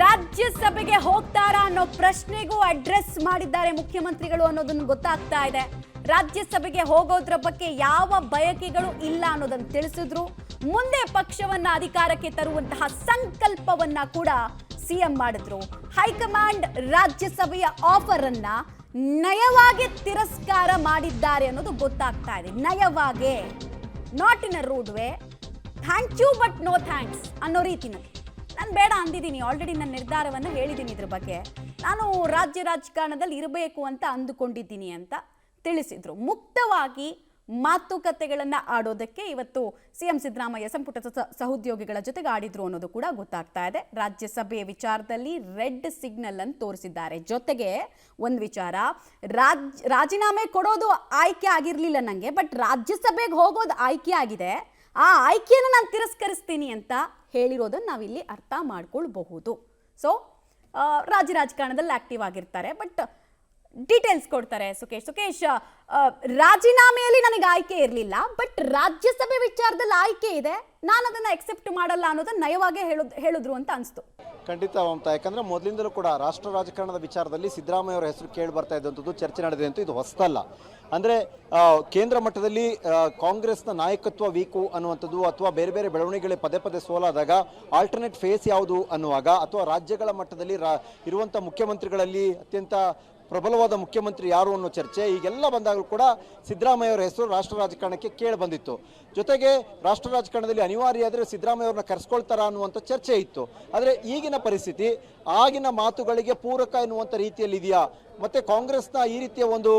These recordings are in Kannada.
ರಾಜ್ಯಸಭೆಗೆ ಹೋಗ್ತಾರಾ ಅನ್ನೋ ಪ್ರಶ್ನೆಗೂ ಅಡ್ರೆಸ್ ಮಾಡಿದ್ದಾರೆ ಮುಖ್ಯಮಂತ್ರಿಗಳು ಅನ್ನೋದನ್ನು ಗೊತ್ತಾಗ್ತಾ ಇದೆ. ರಾಜ್ಯಸಭೆಗೆ ಹೋಗೋದ್ರ ಬಗ್ಗೆ ಯಾವ ಬಯಕೆಗಳು ಇಲ್ಲ ಅನ್ನೋದನ್ನು ತಿಳಿಸಿದ್ರು. ಮುಂದೆ ಪಕ್ಷವನ್ನ ಅಧಿಕಾರಕ್ಕೆ ತರುವಂತಹ ಸಂಕಲ್ಪವನ್ನ ಕೂಡ ಸಿಎಂ ಮಾಡಿದ್ರು. ಹೈಕಮಾಂಡ್ ರಾಜ್ಯಸಭೆಯ ಆಫರ್ ಅನ್ನ ನಯವಾಗಿ ತಿರಸ್ಕಾರ ಮಾಡಿದ್ದಾರೆ ಅನ್ನೋದು ಗೊತ್ತಾಗ್ತಾ ಇದೆ. ನಯವಾಗಿ, not in a rude way, thank you but no thanks ಅನ್ನೋ ರೀತಿನಲ್ಲಿ. ನಾನು ಬೇಡ ಅಂದಿದ್ದೀನಿ, ಆಲ್ರೆಡಿ ನನ್ನ ನಿರ್ಧಾರವನ್ನು ಹೇಳಿದ್ದೀನಿ. ಇದ್ರ ಬಗ್ಗೆ ನಾನು ರಾಜಕಾರಣದಲ್ಲಿ ಇರಬೇಕು ಅಂತ ಅಂದುಕೊಂಡಿದ್ದೀನಿ ಅಂತ ತಿಳಿಸಿದ್ರು. ಮುಕ್ತವಾಗಿ ಮಾತುಕತೆಗಳನ್ನು ಆಡೋದಕ್ಕೆ ಇವತ್ತು ಸಿಎಂ ಸಿದ್ದರಾಮಯ್ಯ ಸಂಪುಟ ಸಹೋದ್ಯೋಗಿಗಳ ಜೊತೆಗೆ ಆಡಿದ್ರು ಅನ್ನೋದು ಕೂಡ ಗೊತ್ತಾಗ್ತಾ ಇದೆ. ರಾಜ್ಯಸಭೆಯ ವಿಚಾರದಲ್ಲಿ ರೆಡ್ ಸಿಗ್ನಲ್ ಅನ್ನು ತೋರಿಸಿದ್ದಾರೆ. ಜೊತೆಗೆ ಒಂದು ವಿಚಾರ, ರಾಜೀನಾಮೆ ಕೊಡೋದು ಆಯ್ಕೆ ಆಗಿರಲಿಲ್ಲ ನನಗೆ, ಬಟ್ ರಾಜ್ಯಸಭೆಗೆ ಹೋಗೋದು ಆಯ್ಕೆ ಆಗಿದೆ, ಆ ಆಯ್ಕೆಯನ್ನು ನಾನು ತಿರಸ್ಕರಿಸ್ತೀನಿ ಅಂತ ಹೇಳಿರೋದನ್ನು ನಾವಿಲ್ಲಿ ಅರ್ಥ ಮಾಡ್ಕೊಳ್ಬಹುದು. ಸೊ ರಾಜಕಾರಣದಲ್ಲಿ ಆಕ್ಟಿವ್ ಆಗಿರ್ತಾರೆ, ಬಟ್ ಡೀಟೇಲ್ಸ್ ಕೊಡ್ತಾರೆ ಸುಕೇಶ್. ರಾಜೀನಾಮೆಯಲ್ಲಿ ನನಗೆ ಆಯ್ಕೆ ಇರಲಿಲ್ಲ, ಬಟ್ ರಾಜ್ಯಸಭೆ ವಿಚಾರದಲ್ಲಿ ಆಯ್ಕೆ ಇದೆ, ನಾನು ಅದನ್ನು ಎಕ್ಸೆಪ್ಟ್ ಮಾಡಲ್ಲ ಅನ್ನೋದನ್ನ ನಯವಾಗೇ ಹೇಳಿದ್ರು ಅಂತ ಅನಿಸ್ತು. ಖಂಡಿತ ಮಮತಾ, ಯಾಕಂದ್ರೆ ಮೊದಲಿಂದಲೂ ಕೂಡ ರಾಷ್ಟ್ರ ರಾಜಕಾರಣದ ವಿಚಾರದಲ್ಲಿ ಸಿದ್ದರಾಮಯ್ಯ ಅವರ ಹೆಸರು ಕೇಳಿ ಬರ್ತಾ ಇದ್ದಂಥದ್ದು, ಚರ್ಚೆ ನಡೆದಿದೆ ಅಂತ ಇದು ಹೊಸತಲ್ಲ. ಅಂದರೆ ಕೇಂದ್ರ ಮಟ್ಟದಲ್ಲಿ ಕಾಂಗ್ರೆಸ್ನ ನಾಯಕತ್ವ ವೀಕು ಅನ್ನುವಂಥದ್ದು, ಅಥವಾ ಬೇರೆ ಬೇರೆ ಬೆಳವಣಿಗೆಗಳೇ ಪದೇ ಪದೇ ಸೋಲಾದಾಗ ಆಲ್ಟರ್ನೇಟ್ ಫೇಸ್ ಯಾವುದು ಅನ್ನುವಾಗ, ಅಥವಾ ರಾಜ್ಯಗಳ ಮಟ್ಟದಲ್ಲಿ ಇರುವಂಥ ಮುಖ್ಯಮಂತ್ರಿಗಳಲ್ಲಿ ಅತ್ಯಂತ ಪ್ರಬಲವಾದ ಮುಖ್ಯಮಂತ್ರಿ ಯಾರು ಅನ್ನೋ ಚರ್ಚೆ ಈಗೆಲ್ಲ ಬಂದಾಗಲೂ ಕೂಡ ಸಿದ್ದರಾಮಯ್ಯ ಅವರ ಹೆಸರು ರಾಷ್ಟ್ರ ರಾಜಕಾರಣಕ್ಕೆ ಕೇಳಿ ಬಂದಿತ್ತು. ಜೊತೆಗೆ ರಾಷ್ಟ್ರ ರಾಜಕಾರಣದಲ್ಲಿ ಅನಿವಾರ್ಯ ಆದರೆ ಸಿದ್ದರಾಮಯ್ಯ ಅವ್ರನ್ನ ಕರೆಸ್ಕೊಳ್ತಾರಾ ಅನ್ನುವಂಥ ಚರ್ಚೆ ಇತ್ತು. ಆದರೆ ಈಗಿನ ಪರಿಸ್ಥಿತಿ ಆಗಿನ ಮಾತುಗಳಿಗೆ ಪೂರಕ ಎನ್ನುವಂಥ ರೀತಿಯಲ್ಲಿ ಇದೆಯಾ? ಮತ್ತು ಕಾಂಗ್ರೆಸ್ನ ಈ ರೀತಿಯ ಒಂದು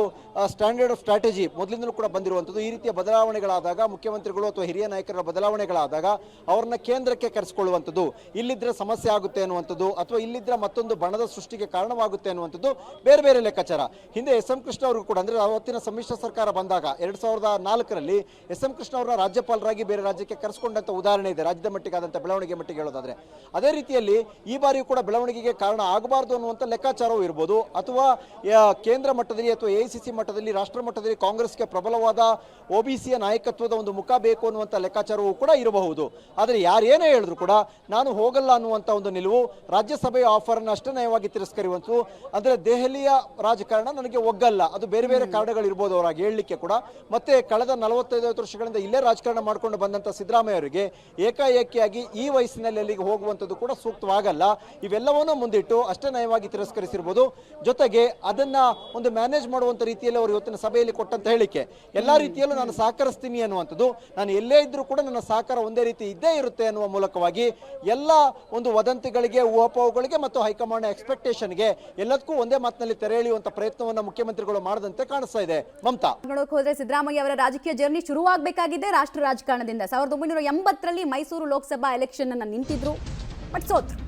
ಸ್ಟ್ಯಾಂಡರ್ಡ್ ಆಫ್ ಸ್ಟ್ರಾಟಜಿ ಮೊದಲಿಂದಲೂ ಕೂಡ ಬಂದಿರುವಂಥದ್ದು, ಈ ರೀತಿಯ ಬದಲಾವಣೆಗಳಾದಾಗ ಮುಖ್ಯಮಂತ್ರಿಗಳು ಅಥವಾ ಹಿರಿಯ ನಾಯಕರ ಬದಲಾವಣೆಗಳಾದಾಗ ಅವ್ರನ್ನ ಕೇಂದ್ರಕ್ಕೆ ಕರೆಸ್ಕೊಳ್ಳುವಂಥದ್ದು, ಇಲ್ಲಿದ್ದರೆ ಸಮಸ್ಯೆ ಆಗುತ್ತೆ ಅನ್ನುವಂಥದ್ದು, ಅಥವಾ ಇಲ್ಲಿದ್ದರೆ ಮತ್ತೊಂದು ಬಣದ ಸೃಷ್ಟಿಗೆ ಕಾರಣವಾಗುತ್ತೆ ಅನ್ನುವಂಥದ್ದು ಬೇರೆ ಬೇರೆ ಲೆಕ್ಕಾಚಾರ. ಹಿಂದೆ ಎಸ್ ಎಂ ಕೃಷ್ಣ ಅವ್ರಿಗೂ ಕೂಡ, ಅಂದರೆ ಅವತ್ತಿನ ಸಮ್ಮಿಶ್ರ ಸರ್ಕಾರ ಬಂದಾಗ 2004ರಲ್ಲಿ ಎಸ್ ಎಂ ಕೃಷ್ಣ ಅವರ ರಾಜ್ಯಪಾಲರಾಗಿ ಬೇರೆ ರಾಜ್ಯಕ್ಕೆ ಕರೆಸ್ಕೊಂಡಂಥ ಉದಾಹರಣೆ ಇದೆ, ರಾಜ್ಯದ ಮಟ್ಟಿಗೆ ಆದಂಥ ಬೆಳವಣಿಗೆ ಮಟ್ಟಿಗೆ ಹೇಳೋದಾದರೆ. ಅದೇ ರೀತಿಯಲ್ಲಿ ಈ ಬಾರಿಯೂ ಕೂಡ ಬೆಳವಣಿಗೆಗೆ ಕಾರಣ ಆಗಬಾರ್ದು ಅನ್ನುವಂಥ ಲೆಕ್ಕಾಚಾರವೂ ಇರ್ಬೋದು, ಅಥವಾ ಕೇಂದ್ರ ಮಟ್ಟದಲ್ಲಿ ಅಥವಾ ಎಐಸಿಸಿ ಮಟ್ಟದಲ್ಲಿ ರಾಷ್ಟ್ರ ಮಟ್ಟದಲ್ಲಿ ಕಾಂಗ್ರೆಸ್ಗೆ ಪ್ರಬಲವಾದ ಒಬಿಸಿಯ ನಾಯಕತ್ವದ ಒಂದು ಮುಖ ಬೇಕು ಅನ್ನುವಂಥ ಲೆಕ್ಕಾಚಾರವೂ ಕೂಡ ಇರಬಹುದು. ಆದರೆ ಯಾರೇನೇ ಹೇಳಿದ್ರು ಕೂಡ ನಾನು ಹೋಗಲ್ಲ ಅನ್ನುವಂಥ ಒಂದು ನಿಲುವು, ರಾಜ್ಯಸಭೆಯ ಆಫರ್ನ ಅಷ್ಟೇ ನಯವಾಗಿ ತಿರಸ್ಕರಿಸುವಂಥದ್ದು. ಅಂದರೆ ದೆಹಲಿಯ ರಾಜಕಾರಣ ನನಗೆ ಒಗ್ಗಲ್ಲ, ಅದು ಬೇರೆ ಬೇರೆ ಕಾರಣಗಳಿರ್ಬೋದು ಅವರಾಗಿ ಹೇಳಲಿಕ್ಕೆ ಕೂಡ. ಮತ್ತೆ ಕಳೆದ 45 ವರ್ಷಗಳಿಂದ ಇಲ್ಲೇ ರಾಜಕಾರಣ ಮಾಡಿಕೊಂಡು ಬಂದಂಥ ಸಿದ್ದರಾಮಯ್ಯ ಅವರಿಗೆ ಏಕಾಏಕಿಯಾಗಿ ಈ ವಯಸ್ಸಿನಲ್ಲಿ ಅಲ್ಲಿಗೆ ಹೋಗುವಂಥದ್ದು ಕೂಡ ಸೂಕ್ತವಾಗಲ್ಲ. ಇವೆಲ್ಲವನ್ನೂ ಮುಂದಿಟ್ಟು ಅಷ್ಟೇ ನಯವಾಗಿ ತಿರಸ್ಕರಿಸಿರ್ಬೋದು. ಜೊತೆಗೆ ಅದನ್ನ ಒಂದು ಮ್ಯಾನೇಜ್ ಮಾಡುವಂಥ ರೀತಿಯಲ್ಲಿ ಅವರು ಇವತ್ತಿನ ಸಭೆಯಲ್ಲಿ ಕೊಟ್ಟಂತ ಹೇಳಿಕೆ, ಎಲ್ಲ ರೀತಿಯಲ್ಲೂ ನಾನು ಸಹಕರಿಸ್ತೀನಿ ಅನ್ನುವಂಥದ್ದು, ನಾನು ಎಲ್ಲೇ ಇದ್ರೂ ಕೂಡ ನನ್ನ ಸಹಕಾರ ಒಂದೇ ರೀತಿ ಇದ್ದೇ ಇರುತ್ತೆ ಅನ್ನುವ ಮೂಲಕವಾಗಿ ಎಲ್ಲ ಒಂದು ವದಂತಿಗಳಿಗೆ, ಊಹಾಪೋಹಗಳಿಗೆ ಮತ್ತು ಹೈಕಮಾಂಡ್ ಎಕ್ಸ್ಪೆಕ್ಟೇಷನ್ಗೆ ಎಲ್ಲದಕ್ಕೂ ಒಂದೇ ಮಾತಿನಲ್ಲಿ ತೆರೆ ಎಳೆಯುವಂಥ ಪ್ರಯತ್ನವನ್ನು ಮುಖ್ಯಮಂತ್ರಿಗಳು ಮಾಡದಂತೆ ಕಾಣಿಸ್ತಾ ಇದೆ. ಮಮತಾ, ಹೋದ್ರೆ ಸಿದ್ದರಾಮಯ್ಯ ಅವರ ರಾಜಕೀಯ ಜರ್ನಿ ಶುರುವಾಗಬೇಕಾಗಿದೆ ರಾಷ್ಟ್ರ ರಾಜಕಾರಣದಿಂದ. 1980ರಲ್ಲಿ ಮೈಸೂರು ಲೋಕಸಭಾ ಎಲೆಕ್ಷನ್ ಅನ್ನು ನಿಂತಿದ್ರು, ಬಟ್ ಸೋತ್ರು.